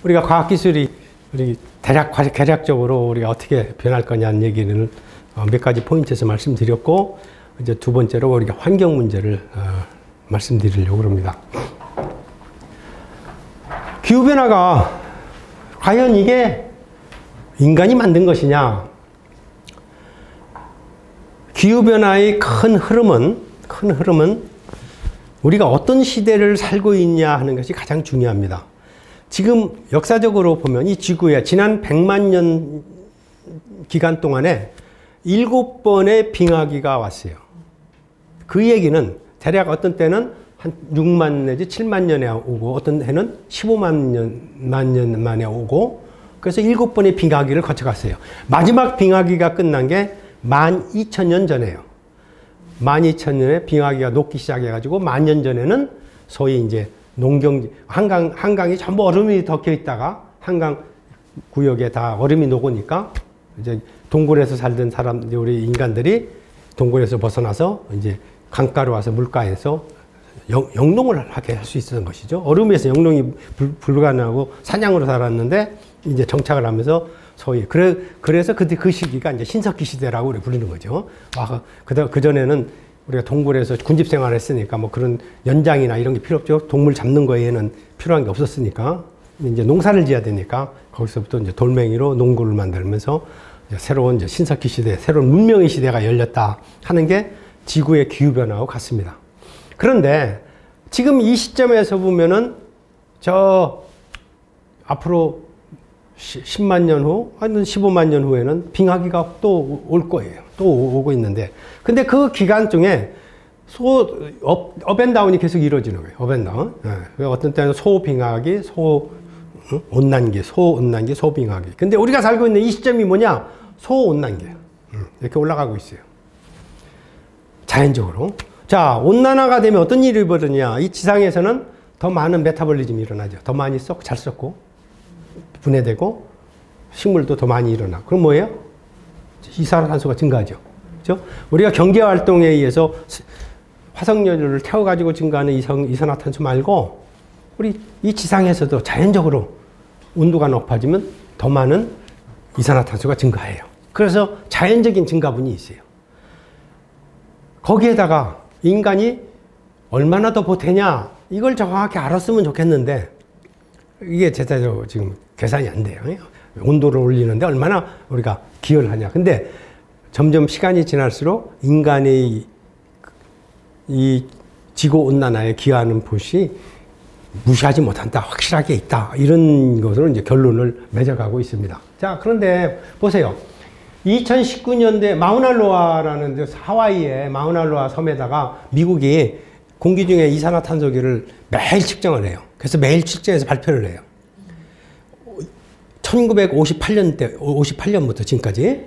우리가 과학기술이 우리 대략적으로 우리가 어떻게 변할 거냐는 얘기를 몇 가지 포인트에서 말씀드렸고, 이제 두 번째로 우리가 환경 문제를 말씀드리려고 합니다. 기후변화가 과연 이게 인간이 만든 것이냐? 기후변화의 큰 흐름은 우리가 어떤 시대를 살고 있냐 하는 것이 가장 중요합니다. 지금 역사적으로 보면 이 지구에 지난 100만 년 기간 동안에 7번의 빙하기가 왔어요. 그 얘기는 대략 어떤 때는 한 6만 내지 7만 년에 오고 어떤 해는 15만 년 만에 오고, 그래서 7번의 빙하기를 거쳐갔어요. 마지막 빙하기가 끝난 게 12,000년 전에요. 12,000년에 빙하기가 녹기 시작해가지고 10,000년 전에는 소위 이제 농경지, 한강이 전부 얼음이 덮여 있다가 한강 구역에 다 얼음이 녹으니까 이제 동굴에서 살던 우리 인간들이 동굴에서 벗어나서 이제 강가로 와서 물가에서 영농을 하게 할 수 있었던 것이죠. 얼음에서 영농이 불가능하고 사냥으로 살았는데 이제 정착을 하면서 소위 그래서 그 시기가 이제 신석기 시대라고 우리 부르는 거죠. 그 전에는 우리가 동굴에서 군집 생활을 했으니까 뭐 그런 연장이나 이런 게 필요 없죠. 동물 잡는 거에는 필요한 게 없었으니까 이제 농사를 지어야 되니까 거기서부터 이제 돌멩이로 농구를 만들면서 이제 새로운 이제 신석기 시대, 새로운 문명의 시대가 열렸다 하는 게 지구의 기후 변화하고 같습니다. 그런데 지금 이 시점에서 보면은 저 앞으로 10만 년 후, 아니면 15만 년 후에는 빙하기가 또 올 거예요. 또 오고 있는데. 근데 그 기간 중에 업앤다운이 계속 이루어지는 거예요. 업앤다운. 네. 어떤 때는 소빙하기, 소온난기, 소빙하기. 근데 우리가 살고 있는 이 시점이 뭐냐? 소온난기예요. 이렇게 올라가고 있어요. 자연적으로. 자, 온난화가 되면 어떤 일이 벌어지냐? 이 지상에서는 더 많은 메타볼리즘이 일어나죠. 더 많이 잘 썩고, 분해되고, 식물도 더 많이 일어나. 그럼 뭐예요? 이산화탄소가 증가하죠. 그죠? 우리가 경제활동에 의해서 화석연료를 태워가지고 증가하는 이산화탄소 말고, 우리 이 지상에서도 자연적으로 온도가 높아지면 더 많은 이산화탄소가 증가해요. 그래서 자연적인 증가분이 있어요. 거기에다가 인간이 얼마나 더 보태냐, 이걸 정확히 알았으면 좋겠는데, 이게 제대로 지금 계산이 안 돼요. 온도를 올리는데 얼마나 우리가 기여를 하냐. 근데 점점 시간이 지날수록 인간의 이 지구온난화에 기여하는 것이 무시하지 못한다, 확실하게 있다, 이런 것으로 이제 결론을 맺어가고 있습니다. 자, 그런데 보세요. 2019년도에 마우나로아라는 하와이의 마우나로아 섬에다가 미국이 공기 중에 이산화탄소기를 매일 측정을 해요. 그래서 매일 측정해서 발표를 해요. 1958년부터 지금까지.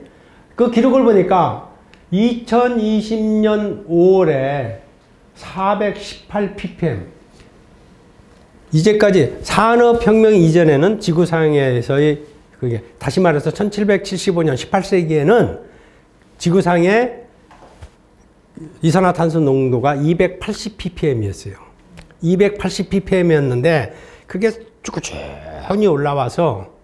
그 기록을 보니까 2020년 5월에 418 ppm. 이제까지 산업혁명 이전에는 지구상에서의 그게 다시 말해서 1775년 18세기에는 지구상의 이산화탄소 농도가 280 ppm이었어요. 280 ppm이었는데 그게 쭉쭉 올라와서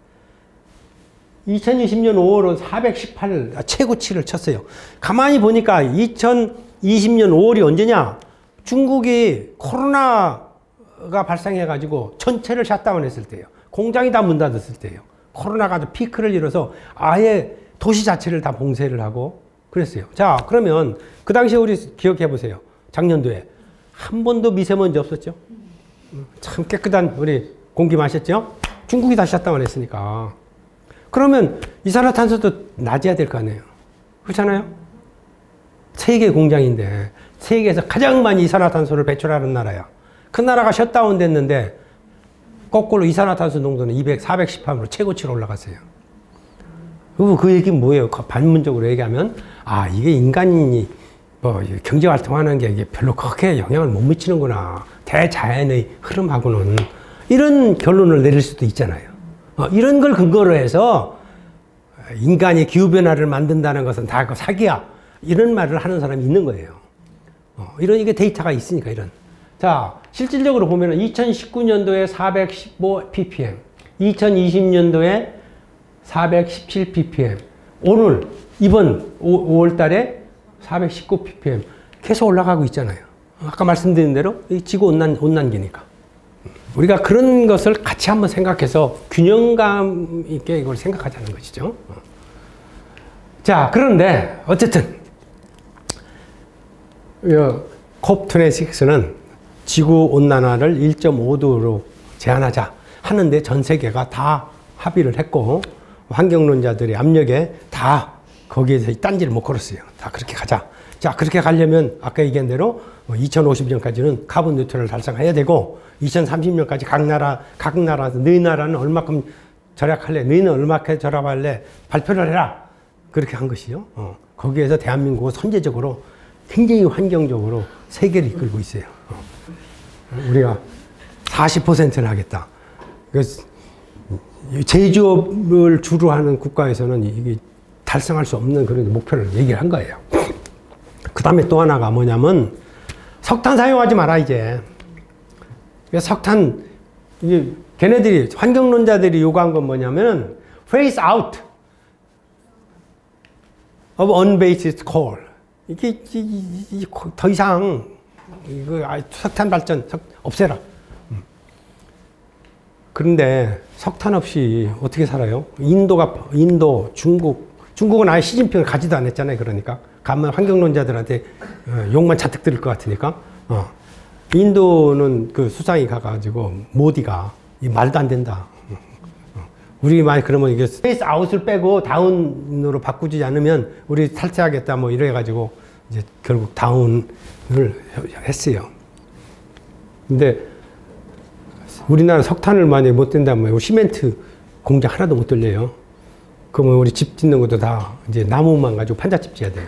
2020년 5월은 418 최고치를 쳤어요. 가만히 보니까 2020년 5월이 언제냐? 중국이 코로나가 발생해가지고 전체를 샷다운했을 때예요. 공장이 다 문 닫았을 때예요. 코로나가 피크를 이뤄서 아예 도시 자체를 다 봉쇄를 하고 그랬어요. 자, 그러면 그 당시에 우리 기억해 보세요. 작년도에 한 번도 미세먼지 없었죠? 참 깨끗한 우리 공기 마셨죠? 중국이 다 샷다운 했으니까. 그러면 이산화탄소도 낮아야 될 거 아니에요. 그렇잖아요? 세계 공장인데 세계에서 가장 많이 이산화탄소를 배출하는 나라야. 그 나라가 셧다운 됐는데 거꾸로 이산화탄소 농도는 418으로 최고치로 올라갔어요. 그 얘기는 뭐예요? 반문적으로 얘기하면 이게 인간이 뭐 경제활동하는 게 이게 별로 그렇게 영향을 못 미치는구나. 대자연의 흐름하고는 이런 결론을 내릴 수도 있잖아요. 이런 걸 근거로 해서 인간이 기후변화를 만든다는 것은 다 사기야. 이런 말을 하는 사람이 있는 거예요. 이런 이게 데이터가 있으니까 이런. 자, 실질적으로 보면 2019년도에 415 ppm, 2020년도에 417 ppm. 오늘, 이번 5월 달에 419 ppm. 계속 올라가고 있잖아요. 아까 말씀드린 대로 지구 온난기니까. 우리가 그런 것을 같이 한번 생각해서 균형감 있게 이걸 생각하자는 것이죠. 자, 그런데 어쨌든 COP26는 지구 온난화를 1.5도로 제한하자 하는데 전 세계가 다 합의를 했고 환경론자들의 압력에 다 거기에서 딴지를 못 걸었어요. 다 그렇게 가자. 자, 그렇게 가려면 아까 얘기한 대로 2050년까지는 카본 뉴트럴을 달성해야 되고 2030년까지 각 나라 너희 나라는 얼마큼 절약할래? 너희는 얼마큼 절약할래? 발표를 해라. 그렇게 한 것이요. 거기에서 대한민국은 선제적으로 굉장히 환경적으로 세계를 이끌고 있어요. 우리가 40%는 하겠다. 제조업을 주로 하는 국가에서는 이게 달성할 수 없는 그런 목표를 얘기를 한 거예요. 그 다음에 또 하나가 뭐냐면 석탄 사용하지 마라 이제. 석탄 이게 걔네들이 환경론자들이 요구한 건 뭐냐면 phase out of unbased coal. 이게 더 이상 이거 석탄 발전 없애라. 그런데 석탄 없이 어떻게 살아요? 인도, 중국은 아예 시진핑을 가지도 않았잖아요. 그러니까 가면 환경론자들한테 욕만 잔뜩 들을 것 같으니까. 인도는 그 수상이 가가지고 모디가 이 말도 안 된다. 우리 말 그러면 이게 스페이스 아웃을 빼고 다운으로 바꾸지 않으면 우리 탈퇴하겠다 뭐 이래가지고 이제 결국 다운을 했어요. 근데 우리나라 석탄을 만약에 못 댄다면 시멘트 공장 하나도 못 돌려요. 그러면 우리 집 짓는 것도 다 이제 나무만 가지고 판잣집 지어야 돼요.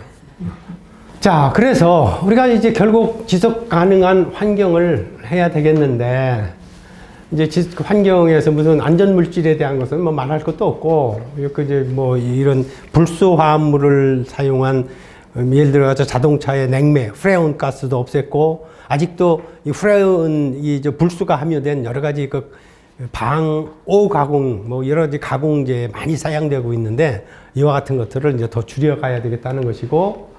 자, 그래서 우리가 이제 결국 지속 가능한 환경을 해야 되겠는데, 이제 환경에서 무슨 안전 물질에 대한 것은 뭐 말할 것도 없고, 이제 뭐 이런 불소화물을 사용한 예를 들어서 자동차의 냉매, 프레온 가스도 없앴고, 아직도 이 프레온, 불수가 함유된 여러 가지 그 방오 가공, 뭐 여러 가지 가공제에 많이 사용되고 있는데, 이와 같은 것들을 이제 더 줄여가야 되겠다는 것이고,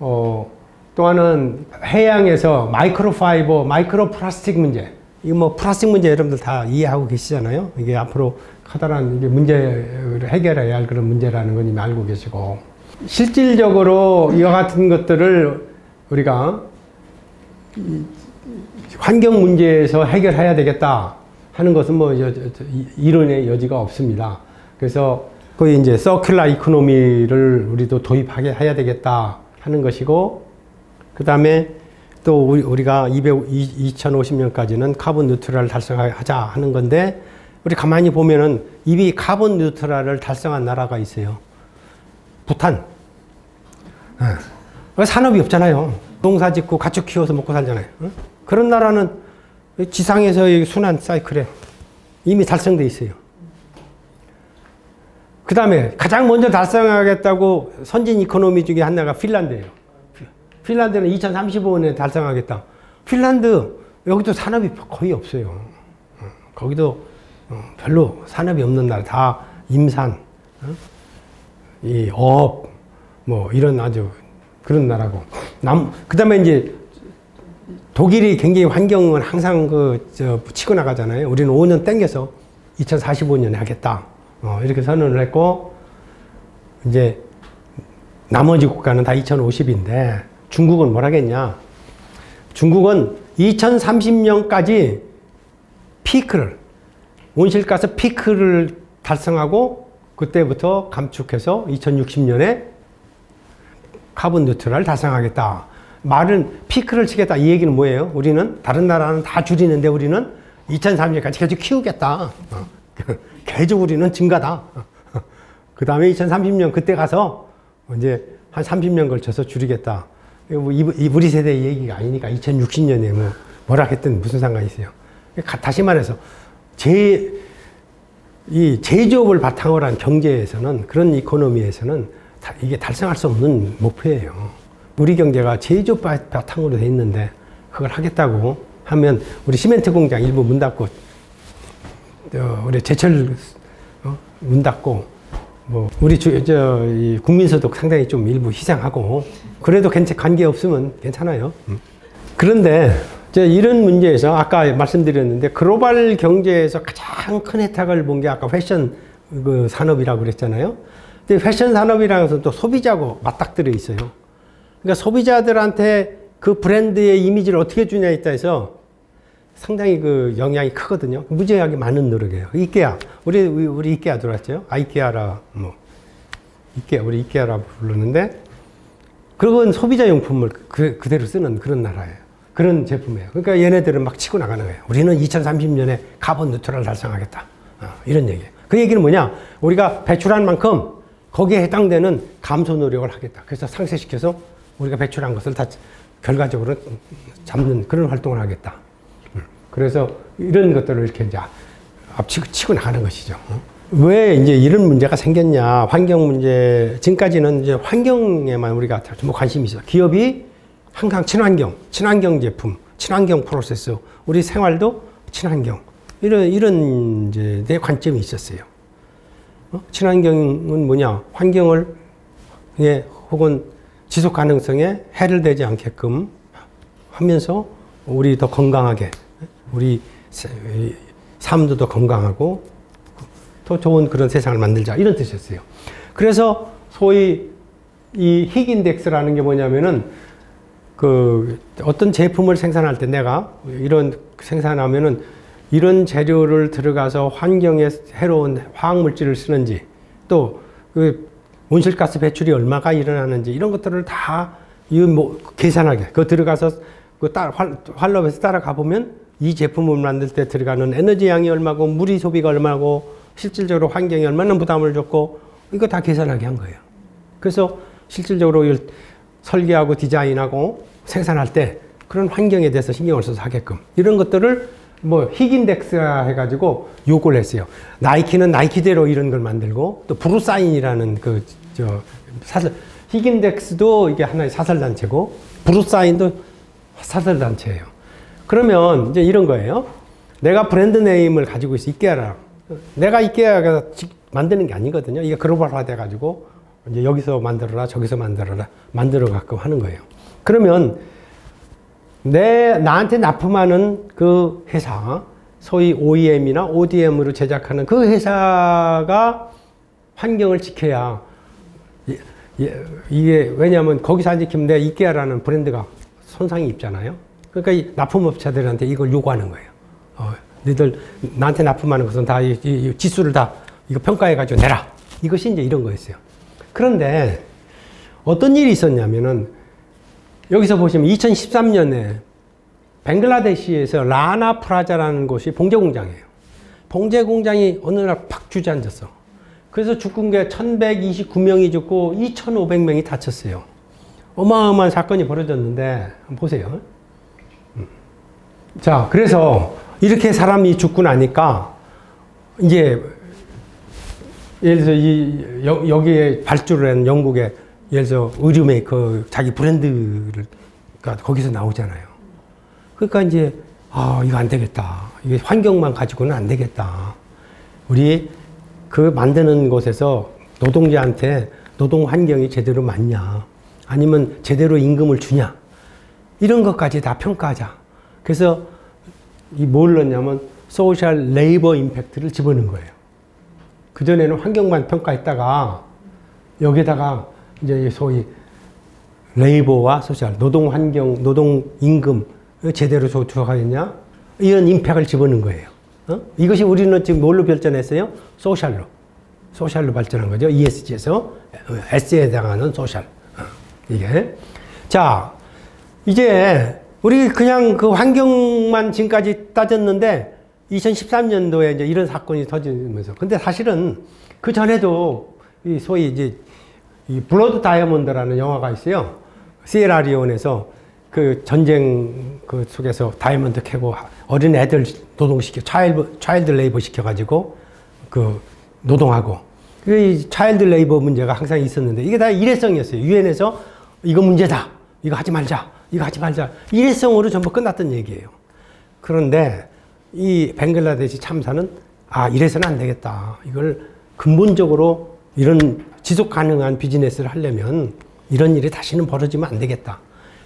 또 하나는 해양에서 마이크로파이버, 마이크로 플라스틱 문제. 이거 뭐 플라스틱 문제 여러분들 다 이해하고 계시잖아요. 이게 앞으로 커다란 이게 문제를 해결해야 할 그런 문제라는 건 이미 알고 계시고. 실질적으로 이와 같은 것들을 우리가 환경 문제에서 해결해야 되겠다 하는 것은 뭐 이론의 여지가 없습니다. 그래서 거의 이제 서큘러 이코노미를 우리도 도입해야 되겠다 하는 것이고, 그 다음에 또 우리가 2050년까지는 카본 뉴트럴을 달성하자 하는 건데, 우리 가만히 보면은 이미 카본 뉴트럴을 달성한 나라가 있어요. 부탄. 산업이 없잖아요. 농사 짓고 가축 키워서 먹고 살잖아요. 그런 나라는 지상에서의 순환 사이클에 이미 달성돼 있어요. 그 다음에 가장 먼저 달성하겠다고 선진 이코노미 중에 하나가 핀란드예요. 핀란드는 2035년에 달성하겠다. 핀란드 여기도 산업이 거의 없어요. 거기도 별로 산업이 없는 나라. 다 임산, 이 어업, 뭐 이런 아주 그런 나라고. 그 다음에 이제 독일이 굉장히 환경은 항상 치고 나가잖아요. 우리는 5년 땡겨서 2045년에 하겠다. 이렇게 선언을 했고, 이제 나머지 국가는 다 2050인데 중국은 뭘 하겠냐. 중국은 2030년까지 피크를, 온실가스 피크를 달성하고 그때부터 감축해서 2060년에 카본 뉴트럴을 달성하겠다. 말은 피크를 치겠다 이 얘기는 뭐예요? 우리는 다른 나라는 다 줄이는데 우리는 2030년까지 계속 키우겠다. 계속 우리는 증가다. 그 다음에 2030년 그때 가서 이제 한 30년 걸쳐서 줄이겠다. 우리 세대의 얘기가 아니니까 2060년에 뭐라 했든 무슨 상관이 있어요. 다시 말해서 이 제조업을 바탕으로 한 경제에서는, 그런 이코노미에서는 이게 달성할 수 없는 목표예요. 우리 경제가 제조업 바탕으로 돼 있는데 그걸 하겠다고 하면 우리 시멘트 공장 일부 문 닫고 우리 제철 문 닫고 뭐 우리 이 국민소득 상당히 좀 일부 희생하고 그래도 관계 없으면 괜찮아요. 그런데 이제 이런 문제에서 아까 말씀드렸는데 글로벌 경제에서 가장 큰 혜택을 본 게 아까 패션 그 산업이라고 그랬잖아요. 근데 패션 산업이라는 것은 또 소비자하고 맞닥뜨려 있어요. 그러니까 소비자들한테 그 브랜드의 이미지를 어떻게 주냐에 따라서 상당히 그 영향이 크거든요. 무지하게 많은 노력이에요. 이케아. 우리 이케아 들어왔죠? 아이케아라, 우리 이케아라 부르는데, 그건 소비자 용품을 그대로 쓰는 그런 나라예요. 그런 제품이에요. 그러니까 얘네들은 막 치고 나가는 거예요. 우리는 2030년에 카본 뉴트럴 달성하겠다. 이런 얘기예요. 그 얘기는 뭐냐? 우리가 배출한 만큼 거기에 해당되는 감소 노력을 하겠다. 그래서 상쇄시켜서 우리가 배출한 것을 다 결과적으로 잡는 그런 활동을 하겠다. 그래서 이런 것들을 이렇게 이제 앞치고 치고 나가는 것이죠. 왜 이제 이런 문제가 생겼냐? 환경 문제, 지금까지는 이제 환경에만 우리가 전부 관심이 있어. 기업이 항상 친환경 제품, 친환경 프로세스, 우리 생활도 친환경. 이런 이제 내 관점이 있었어요. 친환경은 뭐냐? 환경을, 혹은 지속 가능성에 해를 되지 않게끔 하면서 우리 더 건강하게, 우리 삶도 더 건강하고 더 좋은 그런 세상을 만들자 이런 뜻이었어요. 그래서 소위 이 희귀인덱스라는 게 뭐냐면은 그 어떤 제품을 생산할 때 내가 이런 생산하면은 이런 재료를 들어가서 환경에 해로운 화학물질을 쓰는지 또 그 온실가스 배출이 얼마가 일어나는지 이런 것들을 다 계산하게 그 들어가서 그 활로에서 따라가 보면 이 제품을 만들 때 들어가는 에너지 양이 얼마고 물이 소비가 얼마고 실질적으로 환경에 얼마나 부담을 줬고 이거 다 계산하게 한 거예요. 그래서 실질적으로 설계하고 디자인하고 생산할 때 그런 환경에 대해서 신경을 써서 하게끔 이런 것들을 희귀인덱스라 해가지고 요구를 했어요. 나이키는 나이키대로 이런 걸 만들고 또 브루사인이라는 희귀인덱스도 이게 하나의 사설단체고 브루사인도 사설단체예요. 그러면 이제 이런 거예요. 내가 브랜드 네임을 가지고 있어. 이케아라. 내가 이케아가 만드는 게 아니거든요. 이게 글로벌화 돼가지고 이제 여기서 만들어라, 저기서 만들어라, 만들어 갖고 하는 거예요. 그러면 나한테 납품하는 그 회사, 소위 OEM이나 ODM으로 제작하는 그 회사가 환경을 지켜야 이게 왜냐하면 거기서 안 지키면 내가 이케아라는 브랜드가 손상이 입잖아요. 그러니까 이 납품업체들한테 이걸 요구하는 거예요. 너희들 나한테 납품하는 것은 다 이 지수를 다 이거 평가해가지고 내라. 이것이 이제 이런 거였어요. 그런데 어떤 일이 있었냐면은 여기서 보시면 2013년에 벵글라데시에서 라나 프라자라는 곳이 봉제 공장이에요. 봉제 공장이 어느 날 팍 주저앉았어. 그래서 죽은 게 1129명이 죽고 2500명이 다쳤어요. 어마어마한 사건이 벌어졌는데 한번 보세요. 자, 그래서 이렇게 사람이 죽고 나니까 이제 예를 들어서 여기에 발주를 한 영국의 예를 들어 의류 메이커 자기 브랜드를 거기서 나오잖아요. 그러니까 이제 이거 안 되겠다. 이게 환경만 가지고는 안 되겠다. 우리 그 만드는 곳에서 노동자한테 노동 환경이 제대로 맞냐, 아니면 제대로 임금을 주냐, 이런 것까지 다 평가하자. 그래서 뭘 넣냐면 소셜 레이버 임팩트를 집어넣은 거예요. 그전에는 환경만 평가했다가 여기다가 이제 소위 레이버와 소셜, 노동 환경, 노동 임금 제대로 조정하겠냐, 이런 임팩트를 집어넣은 거예요. 이것이 우리는 지금 뭘로 발전했어요? 소셜로 발전한 거죠. ESG에서 S에 해당하는 소셜. 이게. 자, 이제 우리 그냥 그 환경만 지금까지 따졌는데 2013년도에 이제 이런 사건이 터지면서. 근데 사실은 그 전에도 이 소위 이제 이 블러드 다이아몬드라는 영화가 있어요. 시에라리온에서 그 전쟁 그 속에서 다이아몬드 캐고 어린 애들 노동시켜, 차일드 레이버 시켜가지고 그 노동하고. 그 차일드 레이버 문제가 항상 있었는데 이게 다 일회성이었어요. 유엔에서 이거 문제다. 이거 하지 말자. 이거 하지 말자. 일회성으로 전부 끝났던 얘기예요. 그런데 이 벵글라데시 참사는 아, 이래서는 안 되겠다. 이걸 근본적으로 이런 지속 가능한 비즈니스를 하려면 이런 일이 다시는 벌어지면 안 되겠다.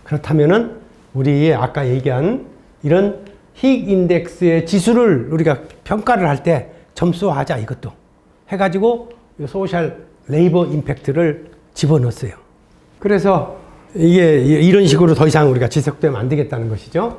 그렇다면은 우리 아까 얘기한 이런 희익 인덱스의 지수를 우리가 평가를 할 때 점수화하자, 이것도 해가지고 소셜 레이버 임팩트를 집어넣었어요. 그래서 이게 이런 식으로 더 이상 우리가 지속되면 안 되겠다는 것이죠.